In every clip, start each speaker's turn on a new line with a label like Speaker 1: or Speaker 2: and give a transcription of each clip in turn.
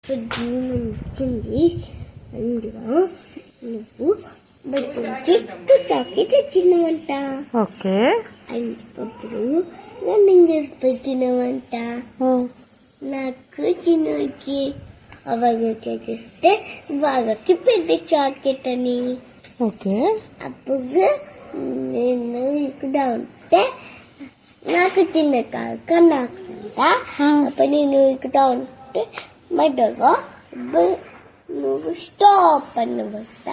Speaker 1: పొద్దున్న వచ్చింది. అందులో నువ్వు బయటించి చాక్లెట్ తెచ్చినవంట.
Speaker 2: ఓకే.
Speaker 1: అందుకప్పుడు రన్నింగ్ చేసి పెట్టినవంట. నాకు చిన్నకి అవగిస్తే బాగాకి పెద్ద చాక్లెట్ అని.
Speaker 2: ఓకే.
Speaker 1: అప్పుడు నేను ఇక్కడ ఉంటే నాకు చిన్న కన్నా అప్పుడు నేను ఇక్కడ ఉంటే మధ్యలో నువ్వు స్టాప్ అన్నమాట.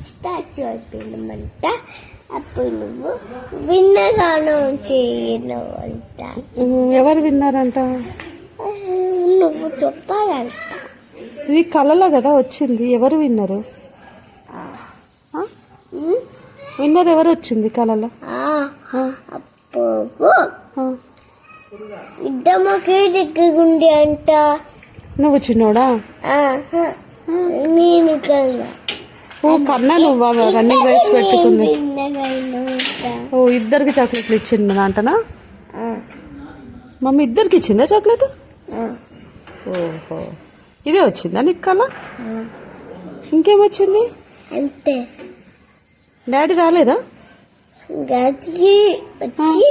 Speaker 1: స్టాచ్యూ అయిపోయినమంట. అప్పుడు నువ్వు విన్నగానం చేయనవంట.
Speaker 2: ఎవరు విన్నారంట?
Speaker 1: నువ్వు చెప్పాలంట.
Speaker 2: ఇది కళలో కదా వచ్చింది. ఎవరు విన్నారు? విన్నర్ ఎవరు వచ్చింది కళలో?
Speaker 1: అప్పుడు ఇద్దమ్మకే దగ్గరుండి అంట.
Speaker 2: నువ్వు చిన్నోడా?
Speaker 1: నేను కన్నా.
Speaker 2: ఓ కన్నా నువ్వు రన్నింగ్ రేస్ పెట్టుకుంది. ఓ ఇద్దరికి చాక్లెట్లు ఇచ్చింది అంటనా? మమ్మీ ఇద్దరికి ఇచ్చిందా చాక్లెట్? ఓహో, ఇదే వచ్చిందా నీకు కళ? ఇంకేమొచ్చింది?
Speaker 1: అంతే.
Speaker 2: డాడీ రాలేదా?
Speaker 1: డాడీ వచ్చి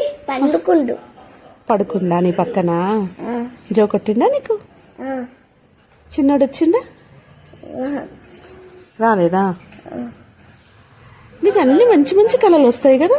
Speaker 1: పడుకుండా
Speaker 2: నీ పక్కన జో కొట్టిండా నీకు? చిన్నోడు వచ్చిండా? రాలేదా? నీకు అన్ని మంచి మంచి కళలు వస్తాయి కదా.